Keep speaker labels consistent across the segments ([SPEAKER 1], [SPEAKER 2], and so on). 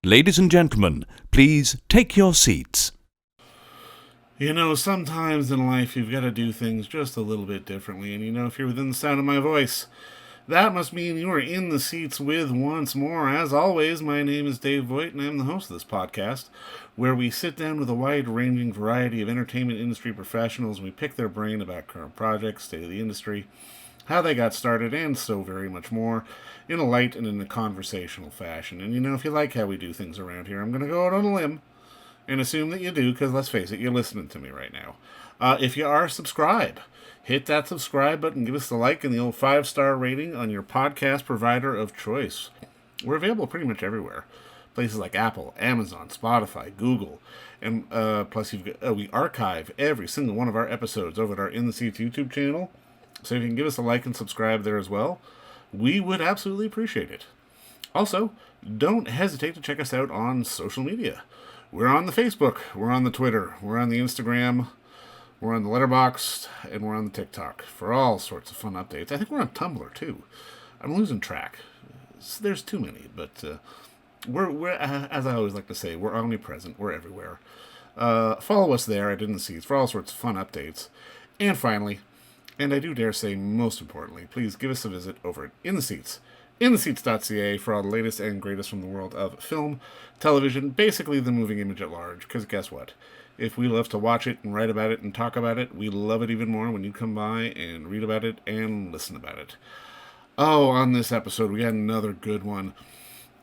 [SPEAKER 1] Ladies and gentlemen, please take your seats.
[SPEAKER 2] You know, sometimes in life you've got to do things just a little bit differently, and if you're within the sound of my voice, that must mean you are in the seats with once more. As always, my name is Dave Voigt, and I'm the host of this podcast, where we sit down with a wide-ranging variety of entertainment industry professionals and we pick their brain about current projects, state of the industry, how they got started, and so very much more, in a light and in a conversational fashion. And if you like how we do things around here, I'm going to go out on a limb and assume that you do, because let's face it, you're listening to me right now. If you are, subscribe. Hit that subscribe button, give us the like and the old 5-star rating on your podcast provider of choice. We're available pretty much everywhere. Places like Apple, Amazon, Spotify, Google, and plus we archive every single one of our episodes over at our In the Seats YouTube channel. So if you can give us a like and subscribe there as well, we would absolutely appreciate it. Also, don't hesitate to check us out on social media. We're on the Facebook, we're on the Twitter, we're on the Instagram, we're on the Letterboxd, and we're on the TikTok for all sorts of fun updates. I think we're on Tumblr too. I'm losing track. There's too many, but we're as I always like to say, we're omnipresent. We're everywhere. Follow us there at In the Seats for all sorts of fun updates. And finally, and I do dare say most importantly, please give us a visit over at In the Seats, intheseats.ca, for all the latest and greatest from the world of film, television, basically the moving image at large. Because guess what? If we love to watch it and write about it and talk about it, we love it even more when you come by and read about it and listen about it. Oh, on this episode, we got another good one.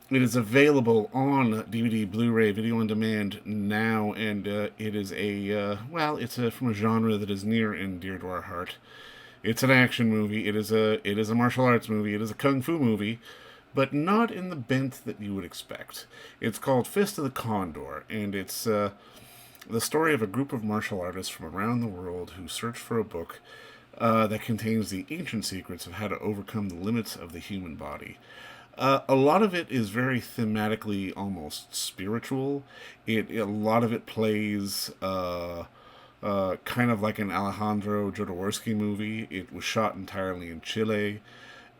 [SPEAKER 2] It is available on DVD, Blu-ray, video on demand now, and it is it's from a genre that is near and dear to our heart. It's an action movie. It is a martial arts movie. It is a kung fu movie, but not in the bent that you would expect. It's called Fist of the Condor, and it's the story of a group of martial artists from around the world who search for a book that contains the ancient secrets of how to overcome the limits of the human body. A lot of it is very thematically almost spiritual. A lot of it plays kind of like an Alejandro Jodorowsky movie. It was shot entirely in Chile.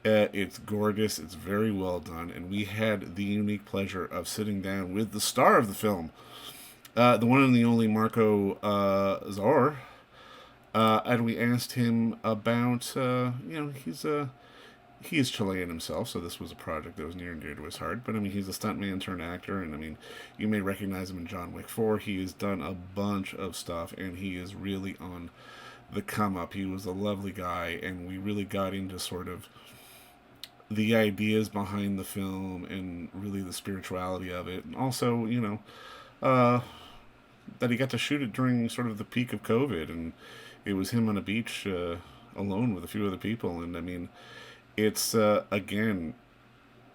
[SPEAKER 2] It's gorgeous. It's very well done, and we had the unique pleasure of sitting down with the star of the film, the one and the only Marko Zaror, and we asked him about he is Chilean himself, so this was a project that was near and dear to his heart. But he's a stuntman turned actor, and you may recognize him in John Wick 4. He has done a bunch of stuff, and he is really on the come up. He was a lovely guy, and we really got into sort of the ideas behind the film and really the spirituality of it, and also that he got to shoot it during sort of the peak of COVID, and it was him on a beach alone with a few other people, and it's again,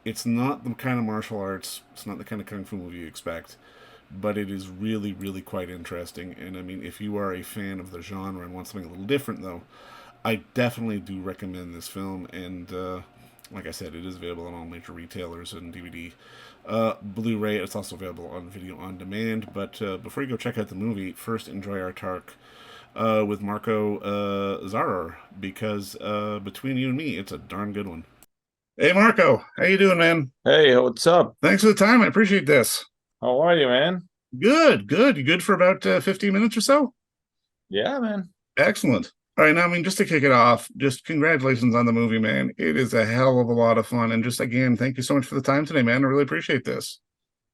[SPEAKER 2] it's not the kind of martial arts, it's not the kind of kung fu movie you expect, but it is really, really quite interesting. And if you are a fan of the genre and want something a little different, though, I definitely do recommend this film. And like I said, it is available on all major retailers and DVD, Blu-ray. It's also available on video on demand. But before you go check out the movie, first enjoy our talk with Marko Zaror, because between you and me, it's a darn good one. Hey, Marko, how you doing, man?
[SPEAKER 3] Hey, what's up?
[SPEAKER 2] Thanks for the time. I appreciate this.
[SPEAKER 3] How are you, man?
[SPEAKER 2] Good, good. You good for about 15 minutes or so?
[SPEAKER 3] Yeah, man.
[SPEAKER 2] Excellent. All right, now, just to kick it off, just congratulations on the movie, man. It is a hell of a lot of fun. And just again, thank you so much for the time today, man. I really appreciate this.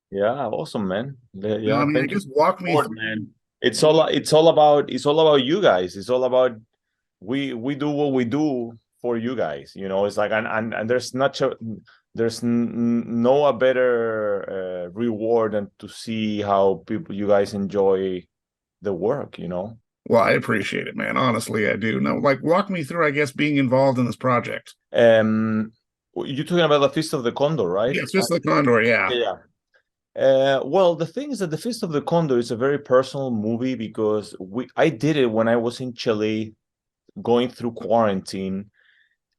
[SPEAKER 3] Yeah, awesome, man.
[SPEAKER 2] Yeah, just walk me through,
[SPEAKER 3] man. It's all about you guys. It's all about we do what we do for you guys. It's like and there's no a better reward than to see how you guys enjoy the work.
[SPEAKER 2] Well, I appreciate it, man. Honestly, I do. Now, walk me through, I guess, being involved in this project.
[SPEAKER 3] You're talking about the Feast of the Condor, right?
[SPEAKER 2] Yeah, it's just the Condor, yeah.
[SPEAKER 3] Yeah. Well, the thing is that the Feast of the Condor is a very personal movie because I did it when I was in Chile, going through quarantine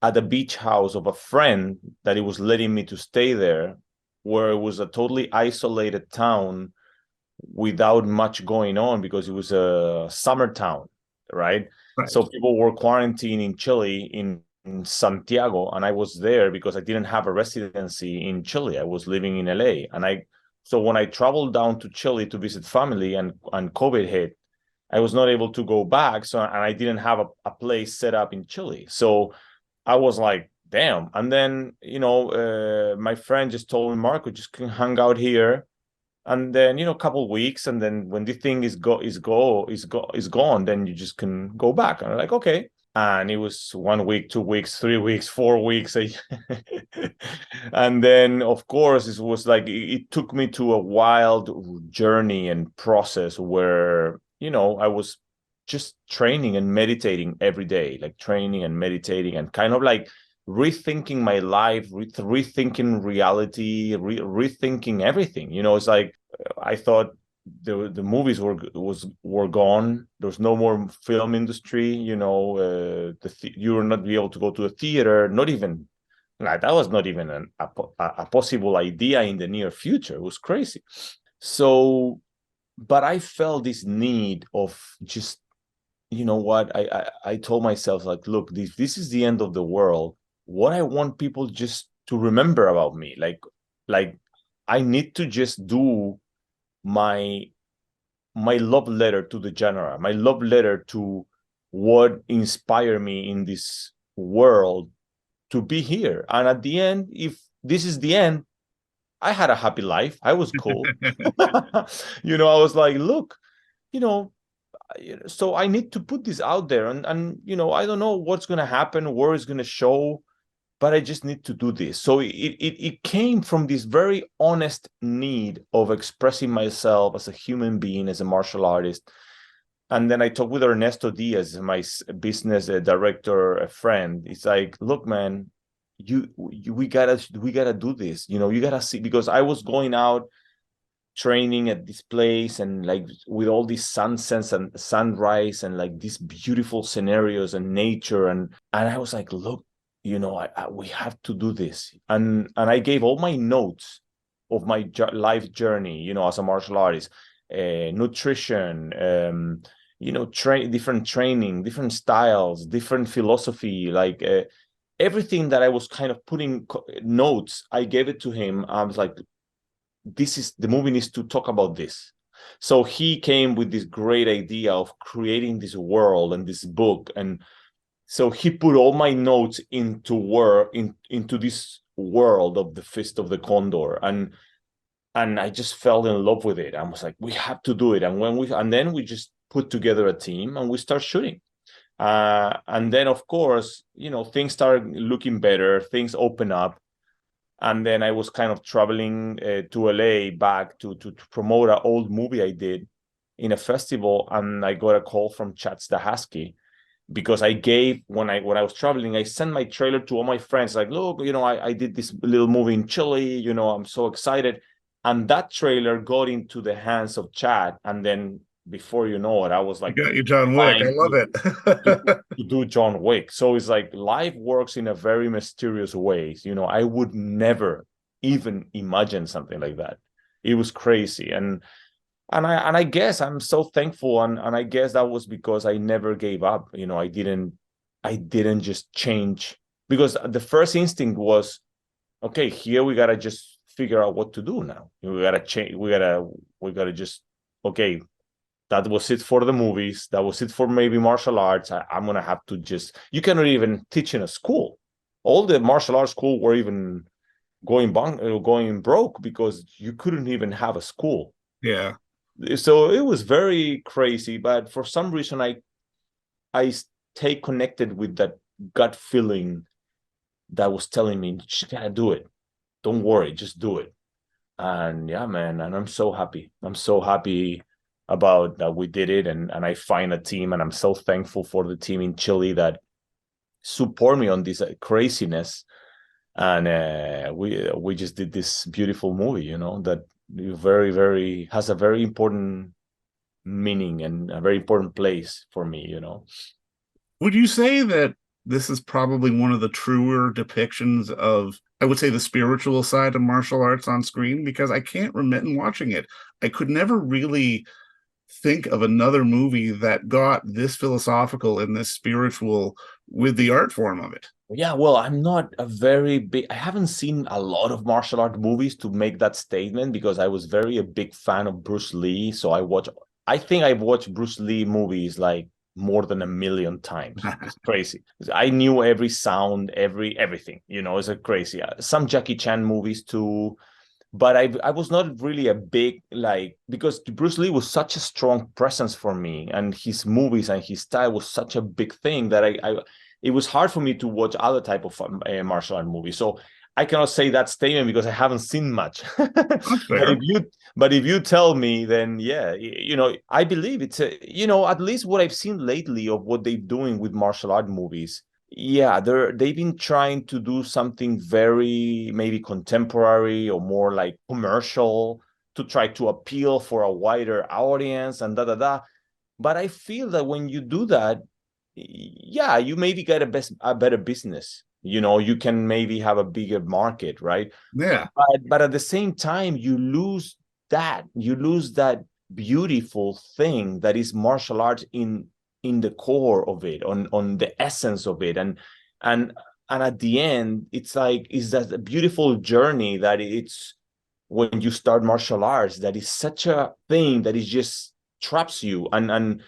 [SPEAKER 3] at the beach house of a friend that he was letting me to stay there, where it was a totally isolated town without much going on because it was a summer town, right? So people were quarantined in Chile, in Santiago, and I was there because I didn't have a residency in Chile. I was living in LA, and I So when I traveled down to Chile to visit family and COVID hit, I was not able to go back. So, and I didn't have a place set up in Chile. So I was like, damn. And then, my friend just told me, Marco, just can hang out here. And then, a couple of weeks. And then when the thing is gone, then you just can go back. And I'm like, okay. And it was 1 week, 2 weeks, 3 weeks, 4 weeks. And then, of course, it was like it took me to a wild journey and process where, I was just training and meditating every day, like training and meditating and kind of like rethinking my life, rethinking reality, rethinking everything. It's like I thought the movies were gone. There's no more film industry. You were not be able to go to a theater. Not even like that was not even a possible idea in the near future. It was crazy. So, but I felt this need of just, what I told myself, like, look, this is the end of the world. What I want people just to remember about me, like I need to just do my love letter to the genre, my love letter to what inspired me in this world to be here. And at the end, if this is the end, I had a happy life. I was cool. I was like, look, you know, so I need to put this out there, and I don't know what's going to happen, where it's going to show, but I just need to do this. So it came from this very honest need of expressing myself as a human being, as a martial artist. And then I talked with Ernesto Diaz, my business director, a friend. It's like, look, man, we gotta do this. You gotta see, because I was going out training at this place and like with all these sunsets and sunrise and like these beautiful scenarios and nature, and I was like, look, we have to do this. And I gave all my notes of my life journey, as a martial artist, nutrition, different training, different styles, different philosophy, like everything that I was kind of putting notes. I gave it to him. I was like, the movie needs to talk about this. So he came with this great idea of creating this world and this book. And so he put all my notes into this world of the Fist of the Condor. And I just fell in love with it. I was like, we have to do it. And then we just put together a team and we start shooting. And then, of course, things started looking better. Things open up. And then I was kind of traveling to LA back to promote an old movie I did in a festival. And I got a call from Chad Stahelski, because I gave, when I was traveling, I sent my trailer to all my friends, like, look, I did this little movie in Chile, I'm so excited. And that trailer got into the hands of Chad. And then before you know it, I was like,
[SPEAKER 2] you got you, John Wick. I love it.
[SPEAKER 3] to do John Wick. So it's like life works in a very mysterious way. I would never even imagine something like that. It was crazy. And I guess I'm so thankful. And I guess that was because I never gave up. I didn't just change, because the first instinct was, okay, here we gotta just figure out what to do now. We gotta change. We gotta just, okay, that was it for the movies. That was it for maybe martial arts. I'm gonna have to just. You cannot even teach in a school. All the martial arts school were even going broke because you couldn't even have a school.
[SPEAKER 2] Yeah.
[SPEAKER 3] So it was very crazy, but for some reason I stay connected with that gut feeling that was telling me, just gotta do it. Don't worry, just do it. And yeah, man, and I'm so happy. I'm so happy about that we did it, and I find a team, and I'm so thankful for the team in Chile that support me on this craziness. And we just did this beautiful movie, that very, very has a very important meaning and a very important place for me.
[SPEAKER 2] Would you say that this is probably one of the truer depictions of, I would say, the spiritual side of martial arts on screen? Because I can't remit in watching it. I could never really think of another movie that got this philosophical and this spiritual with the art form of it.
[SPEAKER 3] Yeah, well, I'm not a very big, I haven't seen a lot of martial art movies to make that statement because I was very a big fan of Bruce Lee. So I think I've watched Bruce Lee movies like more than 1,000,000 times. It's crazy. I knew every sound, everything, it's a crazy. Some Jackie Chan movies too. But I was not really a big, like, because Bruce Lee was such a strong presence for me, and his movies and his style was such a big thing that I it was hard for me to watch other type of martial art movies. So I cannot say that statement because I haven't seen much. But if you tell me, then yeah, I believe it's at least what I've seen lately of what they're doing with martial art movies. Yeah, they've been trying to do something very maybe contemporary or more like commercial to try to appeal for a wider audience and da da da. But I feel that when you do that, yeah, you maybe get a better business. You can maybe have a bigger market, right?
[SPEAKER 2] Yeah.
[SPEAKER 3] But at the same time, you lose that beautiful thing that is martial arts in the core of it, on the essence of it, and at the end, it's that a beautiful journey that it's when you start martial arts that is such a thing that is just traps you, and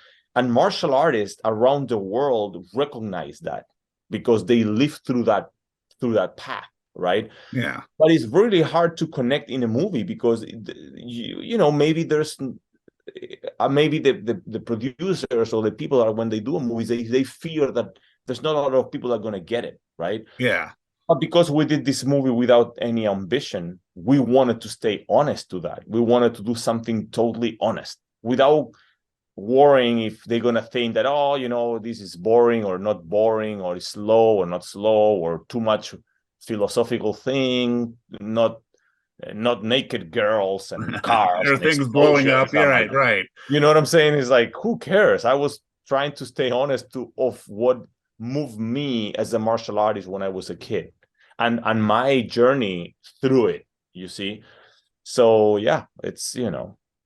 [SPEAKER 3] martial artists around the world recognize that because they live through that path, right?
[SPEAKER 2] Yeah.
[SPEAKER 3] But it's really hard to connect in a movie because maybe there's maybe the producers or the people are when they do a movie they fear that there's not a lot of people that are going to get it, right?
[SPEAKER 2] Yeah.
[SPEAKER 3] But because we did this movie without any ambition, we wanted to stay honest to that. We wanted to do something totally honest without worrying if they're going to think that, this is boring or not boring, or it's slow or not slow, or too much philosophical thing, not naked girls and cars
[SPEAKER 2] There are
[SPEAKER 3] and
[SPEAKER 2] things blowing up.
[SPEAKER 3] explosions.
[SPEAKER 2] Yeah,
[SPEAKER 3] I'm
[SPEAKER 2] right,
[SPEAKER 3] like,
[SPEAKER 2] right.
[SPEAKER 3] you know what I'm saying? It's like, who cares? I was trying to stay honest of what moved me as a martial artist when I was a kid, and my journey through it. You see, so yeah, it's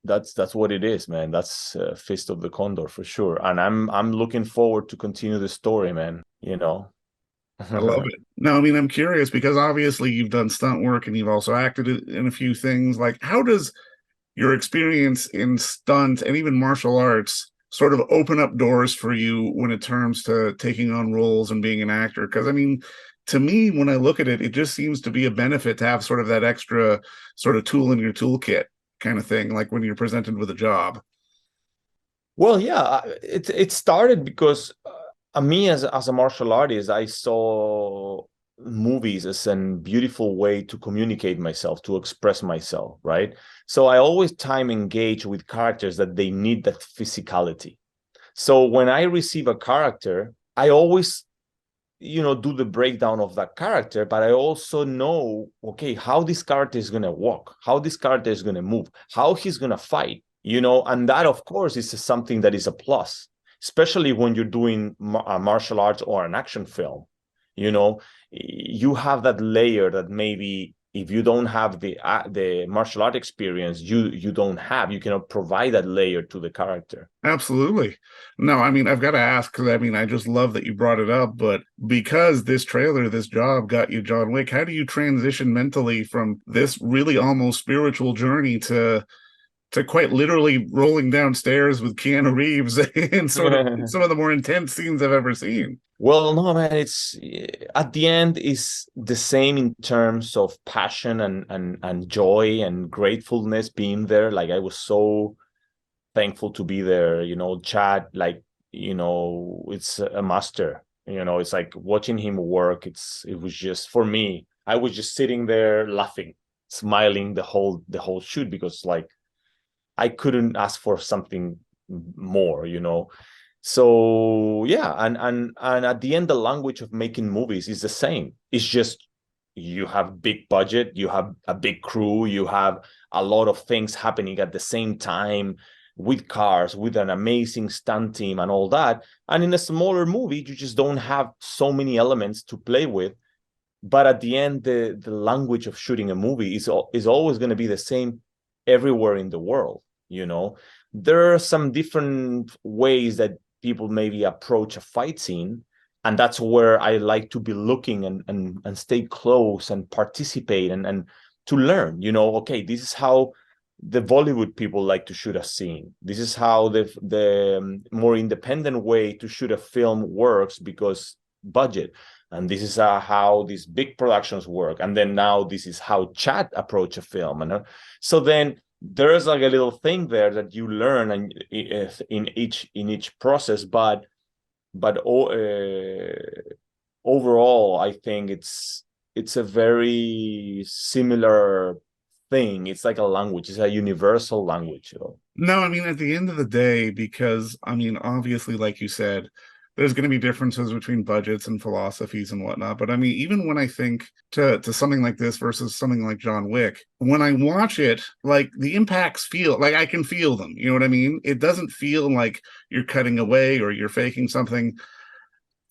[SPEAKER 3] that's what it is, man. That's Fist of the Condor for sure, and I'm looking forward to continue the story, man.
[SPEAKER 2] I love it. No, I mean, I'm curious because obviously you've done stunt work and you've also acted in a few things. Like, how does your experience in stunt and even martial arts sort of open up doors for you when it comes to taking on roles and being an actor? Because I mean, to me, when I look at it, it just seems to be a benefit to have sort of that extra sort of tool in your toolkit kind of thing, like when you're presented with a job.
[SPEAKER 3] Well, yeah, it started because me as a martial artist, I saw movies as a beautiful way to communicate myself, to express myself, right? So I always time engage with characters that they need that physicality. So when I receive a character, I always do the breakdown of that character, but I also know, okay, how this character is going to walk, how this character is going to move, how he's going to fight, and that, of course, is something that is a plus, especially when you're doing martial arts or an action film. You have that layer that maybe if you don't have the martial art experience, you don't have, you cannot provide that layer to the character.
[SPEAKER 2] Absolutely. No, I mean, I've got to ask because I mean, I just love that you brought it up, but because this trailer, this job got you John Wick, how do you transition mentally from this really almost spiritual journey to quite literally rolling downstairs with Keanu Reeves in sort of some of the more intense scenes I've ever seen?
[SPEAKER 3] Well, no, man, it's at the end is the same in terms of passion and joy and gratefulness being there. Like I was so thankful to be there, Chad, like, it's a master, it's like watching him work. It was just, for me, I was just sitting there laughing, smiling the whole shoot because like I couldn't ask for something more, So yeah, and at the end, the language of making movies is the same. It's just you have big budget, you have a big crew, you have a lot of things happening at the same time with cars, with an amazing stunt team and all that. And in a smaller movie, you just don't have so many elements to play with. But at the end, the language of shooting a movie is always going to be the same everywhere in the world. There are some different ways that people maybe approach a fight scene, and that's where I like to be looking and stay close and participate and to learn, okay, this is how the Bollywood people like to shoot a scene. This is how the more independent way to shoot a film works because budget. And this is how these big productions work. And then now this is how Chad approach a film. And so then there's like a little thing there that you learn and in each process, but overall, I think it's a very similar thing. It's like a language. It's a universal language.
[SPEAKER 2] No, I mean, at the end of the day, because, I mean, obviously, like you said, there's going to be differences between budgets and philosophies and whatnot. But I mean, even when I think to something like this versus something like John Wick, when I watch it, like the impacts feel like I can feel them. You know what I mean? It doesn't feel like you're cutting away or you're faking something.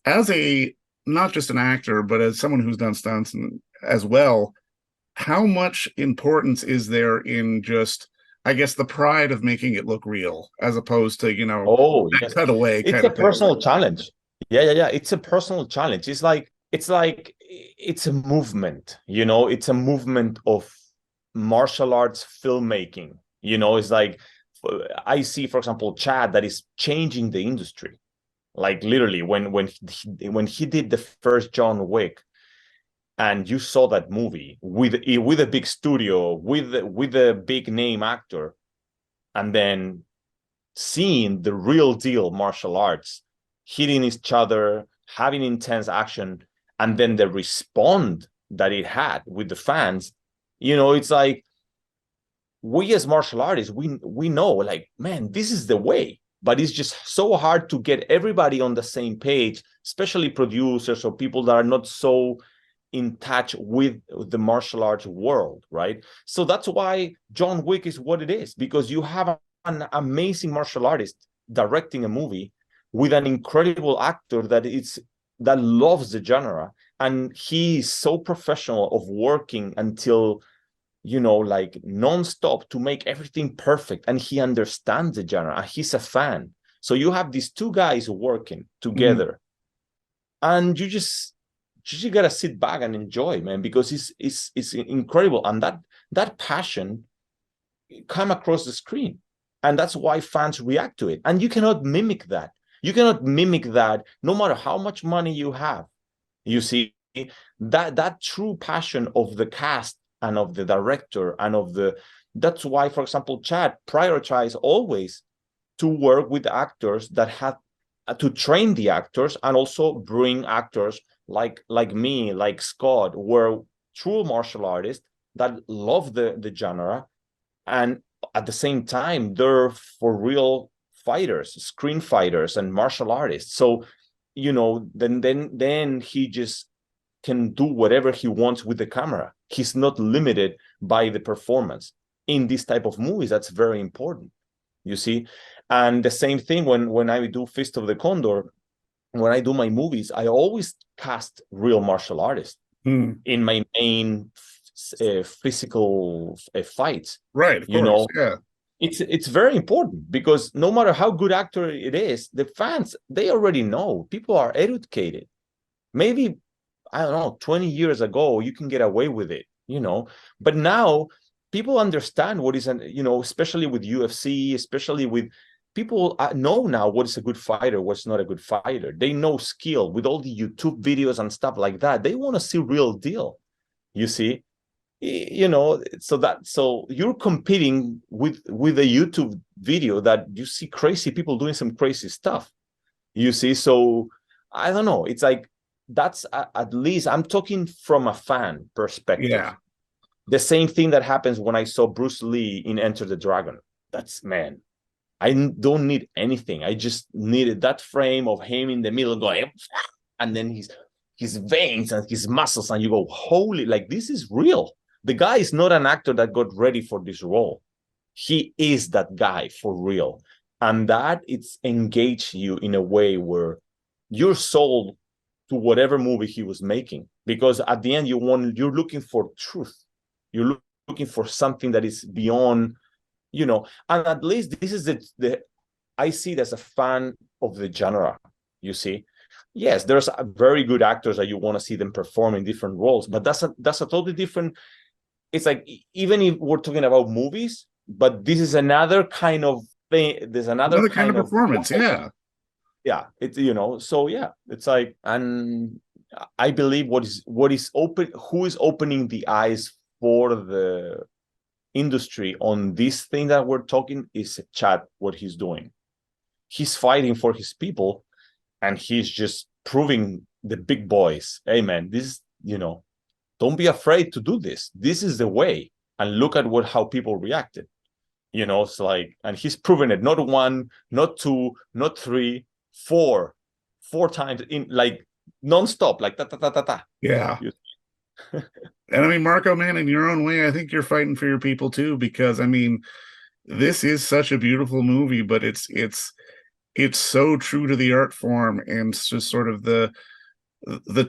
[SPEAKER 2] As a, not just an actor, but as someone who's done stunts and as well, how much importance is there in just, I guess, the pride of making it look real as opposed to,
[SPEAKER 3] Oh,
[SPEAKER 2] that
[SPEAKER 3] yes.
[SPEAKER 2] cutaway
[SPEAKER 3] It's
[SPEAKER 2] kind
[SPEAKER 3] a
[SPEAKER 2] of thing?
[SPEAKER 3] personal challenge. Yeah. It's a personal challenge. It's a movement, it's a movement of martial arts filmmaking. It's like I see, for example, Chad that is changing the industry. Like literally when he did the first John Wick, and you saw that movie with a big studio, with a big name actor, and then seeing the real deal martial arts hitting each other, having intense action, and then the response that it had with the fans, it's like we as martial artists, we know, like, man, this is the way. But it's just so hard to get everybody on the same page, especially producers or people that are not so in touch with the martial arts world, right? So that's why John Wick is what it is, because you have an amazing martial artist directing a movie with an incredible actor that loves the genre, and he is so professional of working until like non-stop to make everything perfect, and he understands the genre and he's a fan. So you have these two guys working together, and you just gotta sit back and enjoy, man, because it's incredible, and that passion come across the screen, and that's why fans react to it. And you cannot mimic that. No matter how much money you have. You see, that true passion of the cast and of the director and that's why, for example, Chad prioritized always to work with actors that had to train the actors, and also bring actors like me, like Scott, were true martial artists that love the genre, and at the same time they're for real fighters, screen fighters and martial artists. So then he just can do whatever he wants with the camera. He's not limited by the performance. In this type of movies, that's very important, you see. And the same thing when I do Fist of the Condor, when I do my movies, I always cast real martial artists in my main physical fights.
[SPEAKER 2] Right, of course, yeah.
[SPEAKER 3] It's very important, because no matter how good actor it is, the fans, they already know. People are educated. Maybe, I don't know, 20 years ago, you can get away with it, but now people understand what is, especially with UFC, especially with people know now what is a good fighter, what's not a good fighter. They know skill with all the YouTube videos and stuff like that. They want to see real deal, you see. So you're competing with a YouTube video that you see crazy people doing some crazy stuff, you see. So I don't know, it's like, that's at least I'm talking from a fan perspective.
[SPEAKER 2] Yeah.
[SPEAKER 3] The same thing that happens when I saw Bruce Lee in Enter the Dragon. That's, man, I don't need anything. I just needed that frame of him in the middle going, and then his veins and his muscles, and you go, holy, like, this is real. The guy is not an actor that got ready for this role. He is that guy for real. And that it's engaged you in a way where you're sold to whatever movie he was making. Because at the end, you're looking for truth. You're looking for something that is beyond and at least this is the I see it as a fan of the genre. You see, yes, there's very good actors that you want to see them perform in different roles, but that's a totally different. It's like even if we're talking about movies, but this is another kind of thing. There's another
[SPEAKER 2] Another kind of
[SPEAKER 3] kind of
[SPEAKER 2] performance, yeah.
[SPEAKER 3] yeah. It's so yeah, it's like, and I believe what is open, who is opening the eyes for the industry on this thing that we're talking is Chad. What he's doing, he's fighting for his people, and he's just proving the big boys, hey man, this, don't be afraid to do this. This is the way. And look at how people reacted. It's like, and he's proven it, not one, not two, not three, four times in, like, nonstop, like ta ta ta ta ta.
[SPEAKER 2] Yeah. And I mean, Marco, man, in your own way, I think you're fighting for your people too, because I mean, this is such a beautiful movie, but it's so true to the art form, and it's just sort of the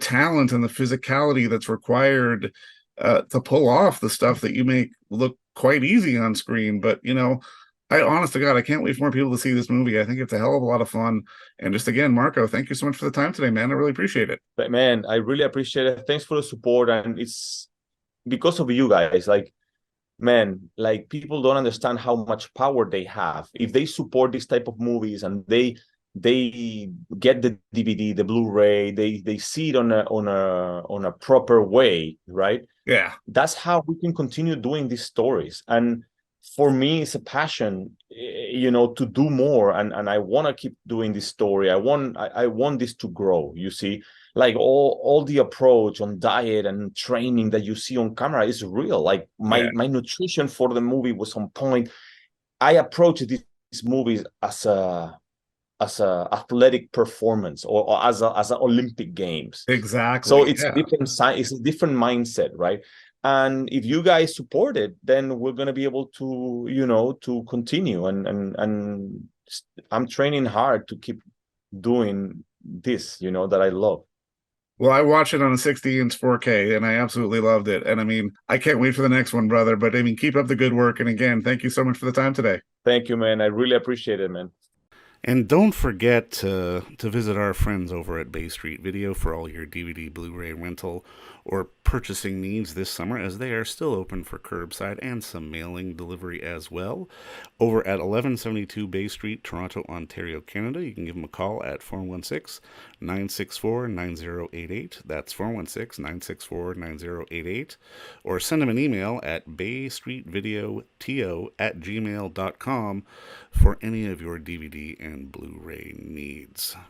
[SPEAKER 2] talent and the physicality that's required to pull off the stuff that you make look quite easy on screen. But I honest to God, I can't wait for more people to see this movie. I think it's a hell of a lot of fun. And just again, Marco, thank you so much for the time today, man. I really appreciate it.
[SPEAKER 3] But man, I really appreciate it. Thanks for the support, and it's because of you guys. Like, man, like, people don't understand how much power they have if they support this type of movies, and they get the DVD, the Blu-ray, they see it on a proper way, right?
[SPEAKER 2] Yeah.
[SPEAKER 3] That's how we can continue doing these stories. And for me, it's a passion, to do more, and I want to keep doing this story. I want this to grow. You see, like, all the approach on diet and training that you see on camera is real. Like, my nutrition for the movie was on point. I approach these movies as a athletic performance, or as an Olympic Games.
[SPEAKER 2] Exactly.
[SPEAKER 3] So it's it's a different mindset, right? And if you guys support it, then we're going to be able to, to continue. And I'm training hard to keep doing this, that I love.
[SPEAKER 2] Well, I watched it on a 60-inch 4K, and I absolutely loved it. And I mean, I can't wait for the next one, brother. But I mean, keep up the good work. And again, thank you so much for the time today.
[SPEAKER 3] Thank you, man. I really appreciate it, man.
[SPEAKER 2] And don't forget to visit our friends over at Bay Street Video for all your DVD, Blu-ray rental, or purchasing needs this summer, as they are still open for curbside and some mailing delivery as well. Over at 1172 Bay Street, Toronto, Ontario, Canada, you can give them a call at 416-964-9088. That's 416-964-9088. Or send them an email at baystreetvideoto@gmail.com for any of your DVD and Blu-ray needs.